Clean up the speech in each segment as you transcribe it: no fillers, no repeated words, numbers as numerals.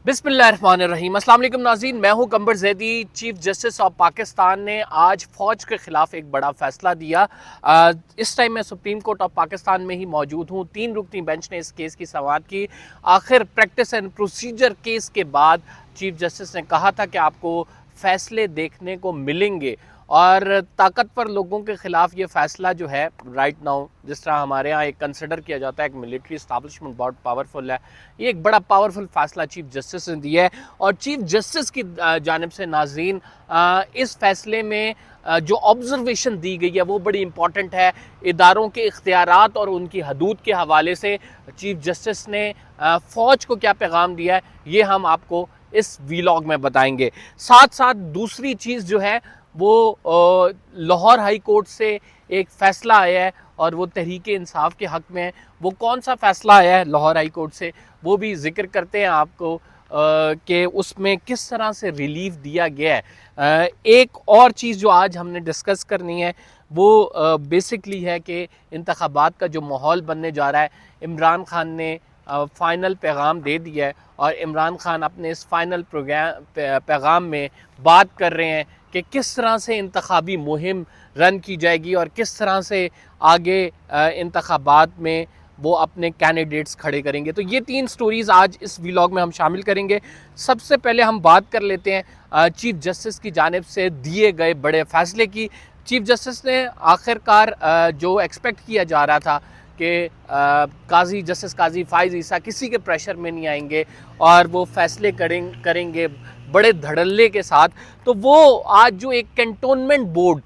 बिस्मिल्लाहिर्रहमानिर्रहीम। अस्सलाम वालेकुम नाज़रीन, मैं हूं कंबर Zaidi. Chief justice of Pakistan ने आज फ़ौज के ख़िलाफ़ एक बड़ा फ़ैसला दिया। इस टाइम मैं सुप्रीम कोर्ट ऑफ पाकिस्तान में ही मौजूद हूं। 3 रुकनी बेंच ने इस केस की समाअत की। आखिर प्रैक्टिस एंड प्रोसीजर केस के बाद चीफ जस्टिस ने कहा था कि आपको फ़ैसले देखने को मिलेंगे और ताकतवर लोगों के ख़िलाफ़ ये फ़ैसला जो है राइट नाउ, जिस तरह हमारे यहाँ एक कंसिडर किया जाता है एक मिलिट्री इस्टेब्लिशमेंट बहुत पावरफुल है, ये एक बड़ा पावरफुल फ़ैसला चीफ जस्टिस ने दिया है। और चीफ जस्टिस की जानिब से नाज़रीन इस फ़ैसले में जो ऑब्ज़र्वेशन दी गई है वो बड़ी इंपॉर्टेंट है। इदारों के इख्तियारात और उनकी हदूद के हवाले से चीफ जस्टिस ने फ़ौज को क्या पैगाम दिया है ये हम आपको इस वीलॉग में बताएंगे। साथ साथ दूसरी चीज़ जो है वो लाहौर हाई कोर्ट से एक फ़ैसला आया है और वो तहरीक इंसाफ के हक़ में है। वो कौन सा फ़ैसला आया है लाहौर हाई कोर्ट से वो भी ज़िक्र करते हैं आपको कि उसमें किस तरह से रिलीफ दिया गया है। एक और चीज़ जो आज हमने डिस्कस करनी है वो बेसिकली है कि इंतखाबात का जो माहौल बनने जा रहा है, इमरान खान ने फ़ाइनल पैगाम दे दिया है और इमरान खान अपने इस फ़ाइनल पैगाम में बात कर रहे हैं कि किस तरह से इंतखाबी मुहिम रन की जाएगी और किस तरह से आगे इंतखाबात में वो अपने कैंडिडेट्स खड़े करेंगे। तो ये 3 स्टोरीज़ आज इस व्लॉग में हम शामिल करेंगे। सबसे पहले हम बात कर लेते हैं चीफ जस्टिस की जानिब से दिए गए बड़े फ़ैसले की। चीफ जस्टिस ने आखिरकार जो एक्सपेक्ट किया जा रहा था कि काजी जस्टिस काजी फ़ाइज़ ईसा किसी के प्रेशर में नहीं आएंगे और वो फ़ैसले करेंगे बड़े धड़ल्ले के साथ, तो वो आज जो एक कैंटोनमेंट बोर्ड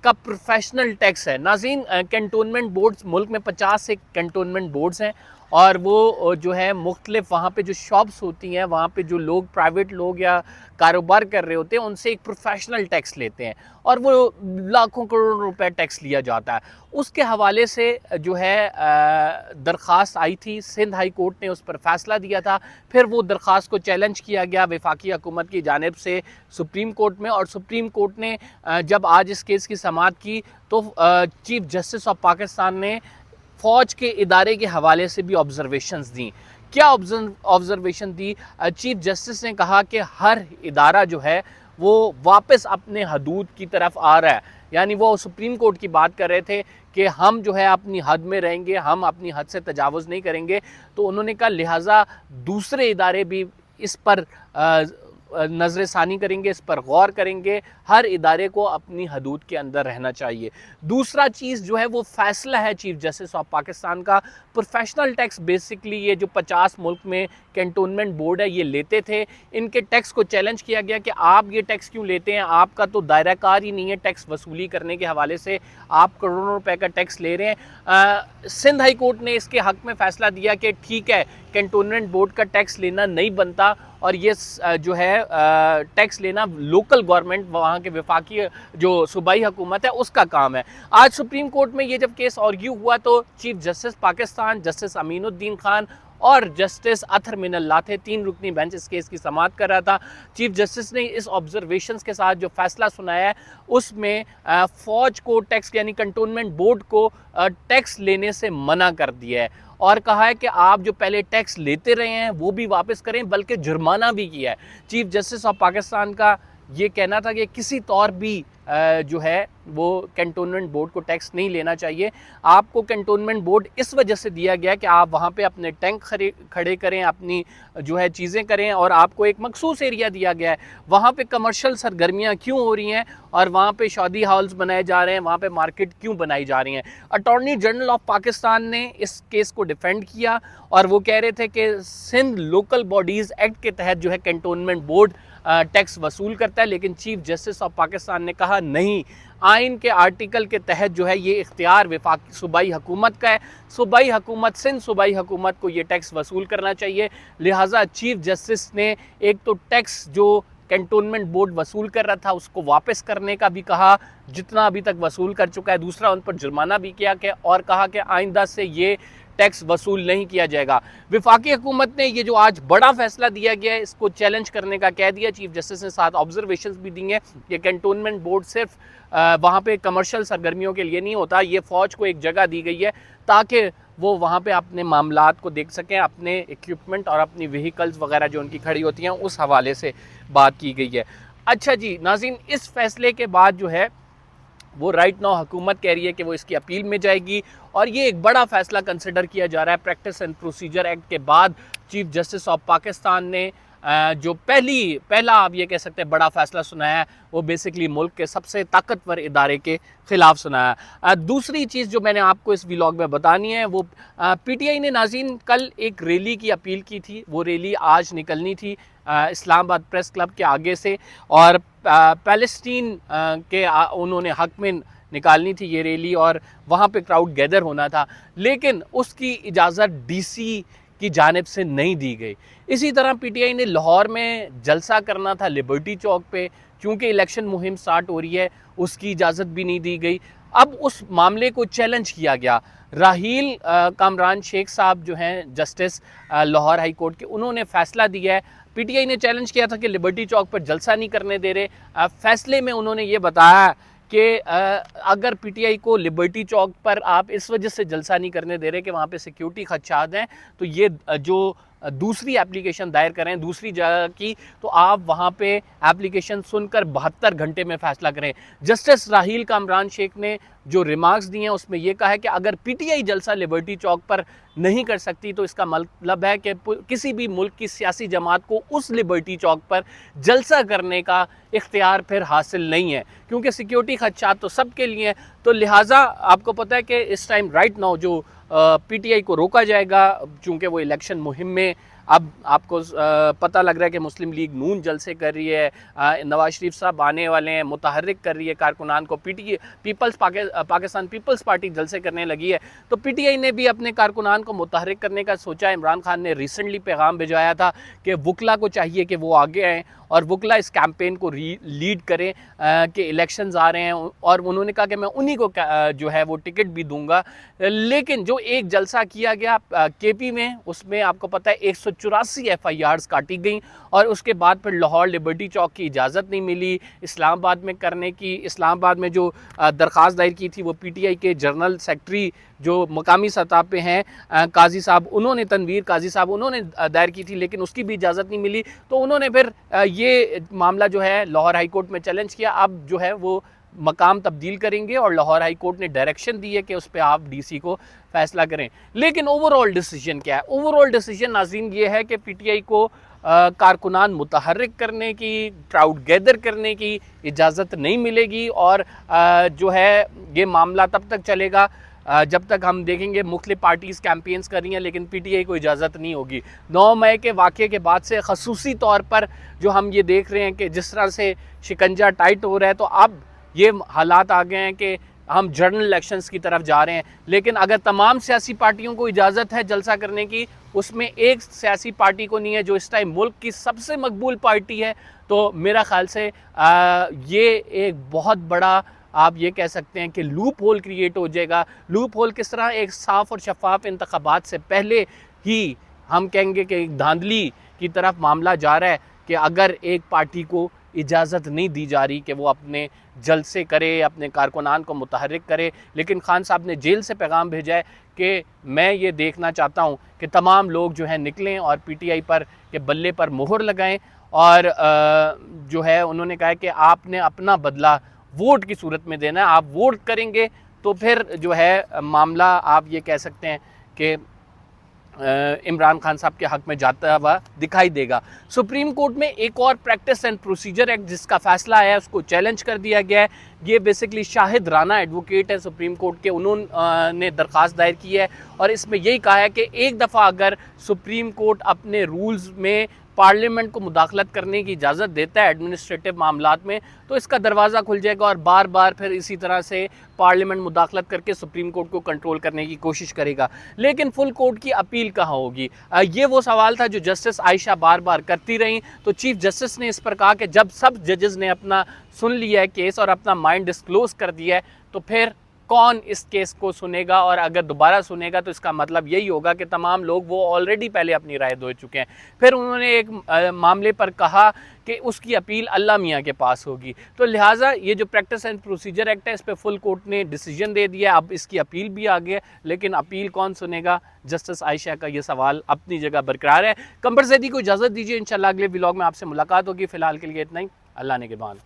का प्रोफेशनल टैक्स है नाज़रीन, कैंटोनमेंट बोर्ड्स मुल्क में 50 से कैंटोनमेंट बोर्ड्स हैं और वो जो है मुख्तलिफ वहाँ पे जो शॉप्स होती हैं, वहाँ पे जो लोग प्राइवेट लोग या कारोबार कर रहे होते हैं उनसे एक प्रोफेशनल टैक्स लेते हैं और वो लाखों करोड़ रुपए टैक्स लिया जाता है। उसके हवाले से जो है दरख्वास्त आई थी, सिंध हाई कोर्ट ने उस पर फ़ैसला दिया था। फिर वो दरख्वास्त को चैलेंज किया गया वफाकी हुकूमत की जानिब से सुप्रीम कोर्ट में और सुप्रीम कोर्ट ने जब आज इस केस की समाअत की तो चीफ जस्टिस ऑफ पाकिस्तान ने फ़ौज के इदारे के हवाले से भी ऑब्जर्वेशंस दी। क्या ऑब्जर्वेशन दी? चीफ जस्टिस ने कहा कि हर इदारा जो है वो वापस अपने हदूद की तरफ आ रहा है, यानी वो सुप्रीम कोर्ट की बात कर रहे थे कि हम जो है अपनी हद में रहेंगे, हम अपनी हद से तजावुज़ नहीं करेंगे। तो उन्होंने कहा लिहाजा दूसरे इदारे भी इस पर नज़र सानी करेंगे, इस पर गौर करेंगे, हर इदारे को अपनी हदूद के अंदर रहना चाहिए। दूसरा चीज़ जो है वो फ़ैसला है चीफ जस्टिस ऑफ पाकिस्तान का। प्रोफेशनल टैक्स बेसिकली ये जो 50 मुल्क में कैंटोनमेंट बोर्ड है ये लेते थे, इनके टैक्स को चैलेंज किया गया कि आप ये टैक्स क्यों लेते हैं, आपका तो दायरा कार ही नहीं है टैक्स वसूली करने के हवाले से, आप करोड़ों रुपए का टैक्स ले रहे हैं। सिंध हाई कोर्ट ने इसके हक़ में फ़ैसला दिया कि ठीक है, कैंटोनमेंट बोर्ड का टैक्स लेना नहीं बनता और ये जो है टैक्स लेना लोकल गवर्नमेंट, वहाँ के वफाकी जो सूबाई हुकूमत है उसका काम है। आज सुप्रीम कोर्ट में ये जब केस आर्ग्यू हुआ तो chief justice Pakistan justice Aminuddin Khan और जस्टिस अतहर मिनल्लाह थे, 3 रुकनी बेंच इस केस की समाअत कर रहा था। चीफ जस्टिस ने इस ऑब्जर्वेशंस के साथ जो फैसला सुनाया है उसमें फ़ौज को टैक्स यानी कंटोनमेंट बोर्ड को टैक्स लेने से मना कर दिया है और कहा है कि आप जो पहले टैक्स लेते रहे हैं वो भी वापस करें, बल्कि जुर्माना भी किया है। चीफ जस्टिस ऑफ पाकिस्तान का ये कहना था कि किसी तौर भी जो है वो कैंटोनमेंट बोर्ड को टैक्स नहीं लेना चाहिए। आपको कैंटोनमेंट बोर्ड इस वजह से दिया गया कि आप वहाँ पे अपने टैंक खड़े करें, अपनी जो है चीज़ें करें और आपको एक मखसूस एरिया दिया गया है। वहाँ पे कमर्शियल सरगर्मियाँ क्यों हो रही हैं और वहाँ पे शादी हॉल्स बनाए जा रहे हैं, वहाँ पे मार्केट क्यों बनाई जा रही हैं। अटॉर्नी जनरल ऑफ पाकिस्तान ने इस केस को डिफेंड किया और वो कह रहे थे कि सिंध लोकल बॉडीज़ एक्ट के तहत जो है कैंटोनमेंट बोर्ड टैक्स वसूल करता है, लेकिन चीफ जस्टिस ऑफ पाकिस्तान ने कहा नहीं, आइन के आर्टिकल के तहत जो है ये इख्तियार वफाकी सूबाई हुकूमत का है। सूबाई हुकूमत, सिंध सूबाई हुकूमत को ये टैक्स वसूल करना चाहिए। लिहाजा चीफ जस्टिस ने एक तो टैक्स जो कैंटोनमेंट बोर्ड वसूल कर रहा था उसको वापस करने का भी कहा जितना अभी तक वसूल कर चुका है, दूसरा उन पर जुर्माना भी किया कि और कहा कि आइंदा से ये टैक्स वसूल नहीं किया जाएगा। वफाकी हुकूमत ने ये जो आज बड़ा फैसला दिया गया है इसको चैलेंज करने का कह दिया। चीफ जस्टिस ने साथ ऑब्जर्वेशंस भी दी हैं कि कैंटोनमेंट बोर्ड सिर्फ वहाँ पे कमर्शियल सरगर्मियों के लिए नहीं होता, ये फ़ौज को एक जगह दी गई है ताकि वो वहाँ पे अपने मामलात को देख सकें, अपने इक्विपमेंट और अपनी व्हीकल्स वगैरह जो उनकी खड़ी होती हैं उस हवाले से बात की गई है। अच्छा जी नाज़रीन, इस फैसले के बाद जो है वो राइट नाउ हुकूमत कह रही है कि वो इसकी अपील में जाएगी और ये एक बड़ा फैसला कंसिडर किया जा रहा है। प्रैक्टिस एंड प्रोसीजर एक्ट के बाद चीफ जस्टिस ऑफ पाकिस्तान ने जो पहला आप ये कह सकते हैं बड़ा फैसला सुनाया है, वो बेसिकली मुल्क के सबसे ताकतवर इदारे के ख़िलाफ़ सुनाया है। दूसरी चीज़ जो मैंने आपको इस व्लॉग में बतानी है वो पीटीआई ने नाज़रीन कल एक रैली की अपील की थी। वो रैली आज निकलनी थी इस्लामाबाद प्रेस क्लब के आगे से और फ़लस्तीन के उन्होंने हक़ में निकालनी थी ये रैली और वहाँ पे क्राउड गैदर होना था, लेकिन उसकी इजाज़त डीसी की जानिब से नहीं दी गई। इसी तरह पीटीआई ने लाहौर में जलसा करना था लिबर्टी चौक पे, क्योंकि इलेक्शन मुहिम स्टार्ट हो रही है, उसकी इजाज़त भी नहीं दी गई। अब उस मामले को चैलेंज किया गया। राहील कामरान शेख साहब जो हैं जस्टिस लाहौर हाई कोर्ट के, उन्होंने फ़ैसला दिया है। पीटीआई ने चैलेंज किया था कि लिबर्टी चौक पर जलसा नहीं करने दे रहे। फ़ैसले में उन्होंने ये बताया कि अगर पीटीआई को लिबर्टी चौक पर आप इस वजह से जलसा नहीं करने दे रहे कि वहाँ पे सिक्योरिटी खदशात हैं, तो ये जो दूसरी एप्लीकेशन दायर करें दूसरी जगह की, तो आप वहाँ पे एप्लीकेशन सुनकर 72 घंटे में फ़ैसला करें। जस्टिस राहील कामरान शेख ने जो रिमार्क्स दिए हैं उसमें यह कहा है कि अगर पीटीआई जलसा लिबर्टी चौक पर नहीं कर सकती तो इसका मतलब है कि किसी भी मुल्क की सियासी जमात को उस लिबर्टी चौक पर जलसा करने का इख्तियार फिर हासिल नहीं है, क्योंकि सिक्योरिटी खदशात तो सबके लिए हैं। तो लिहाजा आपको पता है कि इस टाइम राइट नाउ जो पीटीआई को रोका जाएगा, चूँकि वो इलेक्शन मुहिम में अब आपको पता लग रहा है कि मुस्लिम लीग नून जलसे कर रही है, नवाज शरीफ साहब आने वाले हैं, मुतहर्रिक कर रही है कारकुनान को, पाकिस्तान पीपल्स पार्टी जलसे करने लगी है। तो पीटीआई ने भी अपने कारकुनान को मुतहर्रिक करने का सोचा। इमरान खान ने रिसेंटली पैगाम भिजवाया था कि वकला को चाहिए कि वो आगे आएँ और वकला इस कैंपेन को लीड करें कि इलेक्शंस आ रहे हैं, और उन्होंने कहा कि मैं उन्हीं को जो है वो टिकट भी दूंगा। लेकिन जो एक जलसा किया गया केपी में, उसमें आपको पता है 184 FIRs काटी गई और उसके बाद फिर लाहौर लिबर्टी चौक की इजाज़त नहीं मिली इस्लामाबाद में करने की। इस्लामाबाद में जो दरख्वास्त दायर की थी वो पीटीआई के जनरल सेक्रेटरी जो मकामी सतह पे हैं काजी साहब, उन्होंने तनवीर काजी साहब उन्होंने दायर की थी, लेकिन उसकी भी इजाज़त नहीं मिली। तो उन्होंने फिर ये मामला जो है लाहौर हाई कोर्ट में चैलेंज किया। अब जो है वो मकाम तब्दील करेंगे और लाहौर हाई कोर्ट ने डायरेक्शन दी है कि उस पर आप डीसी को फैसला करें। लेकिन ओवरऑल डिसीजन क्या है? ओवरऑल डिसीजन नाज़रीन ये है कि पीटीआई को कारकुनान मुतहर्रिक करने की, क्राउड गैदर करने की इजाज़त नहीं मिलेगी और जो है ये मामला तब तक चलेगा जब तक हम देखेंगे मुख्तलिफ पार्टीज़ कैंपेन्स कर रही हैं, लेकिन पीटीआई को इजाज़त नहीं होगी। 9 मई के वाक़े के बाद से ख़ुसूसी तौर पर जो हम ये देख रहे हैं कि जिस तरह से शिकंजा टाइट हो रहा है, तो अब ये हालात आ गए हैं कि हम जनरल इलेक्शंस की तरफ जा रहे हैं। लेकिन अगर तमाम सियासी पार्टियों को इजाज़त है जलसा करने की, उसमें एक सियासी पार्टी को नहीं है जो इस टाइम मुल्क की सबसे मकबूल पार्टी है, तो मेरा ख़्याल से ये एक बहुत बड़ा आप ये कह सकते हैं कि लूप होल क्रिएट हो जाएगा। लूप होल किस तरह? एक साफ़ और शफाफ इंतखाबात से पहले ही हम कहेंगे कि एक धांधली की तरफ मामला जा रहा है कि अगर एक पार्टी को इजाज़त नहीं दी जा रही कि वो अपने जलसे करे, अपने कारकुनान को मुतहर्रिक करे। लेकिन खान साहब ने जेल से पैगाम भेजा है कि मैं ये देखना चाहता हूँ कि तमाम लोग जो हैं निकलें और पीटीआई पर के बल्ले पर मोहर लगाएं और जो है उन्होंने कहा है कि आपने अपना बदला वोट की सूरत में देना है। आप वोट करेंगे तो फिर जो है मामला आप ये कह सकते हैं कि इमरान खान साहब के हक़ में जाता हुआ दिखाई देगा। सुप्रीम कोर्ट में एक और प्रैक्टिस एंड प्रोसीजर एक्ट जिसका फैसला आया है उसको चैलेंज कर दिया गया है। ये बेसिकली शाहिद राना एडवोकेट है सुप्रीम कोर्ट के, उन्होंने दरख्वास्त दायर की है और इसमें यही कहा है कि एक दफ़ा अगर सुप्रीम कोर्ट अपने रूल्स में पार्लियामेंट को मुदाखलत करने की इजाज़त देता है एडमिनिस्ट्रेटिव मामलात में, तो इसका दरवाज़ा खुल जाएगा और बार बार फिर इसी तरह से पार्लियामेंट मुदाखलत करके सुप्रीम कोर्ट को कंट्रोल करने की कोशिश करेगा। लेकिन फुल कोर्ट की अपील कहाँ होगी? ये वो सवाल था जो जस्टिस आयशा बार बार करती रहीं। तो चीफ जस्टिस ने इस पर कहा कि जब सब जजेस ने अपना सुन लिया है केस और अपना माइंड डिस्क्लोज़ कर दिया है, तो फिर कौन इस केस को सुनेगा, और अगर दोबारा सुनेगा तो इसका मतलब यही होगा कि तमाम लोग वो ऑलरेडी पहले अपनी राय दे चुके हैं। फिर उन्होंने एक मामले पर कहा कि उसकी अपील अल्लाह मियाँ के पास होगी। तो लिहाजा ये जो प्रैक्टिस एंड प्रोसीजर एक्ट है, इस पर फुल कोर्ट ने डिसीजन दे दिया, अब इसकी अपील भी आ गई है, लेकिन अपील कौन सुनेगा? जस्टिस आयशा का ये सवाल अपनी जगह बरकरार है। कंबर ज़ैदी को इजाज़त दीजिए, इंशाल्लाह अगले व्लॉग में आपसे मुलाकात होगी। फ़िलहाल के लिए इतना ही। अल्लाह ने के बाद।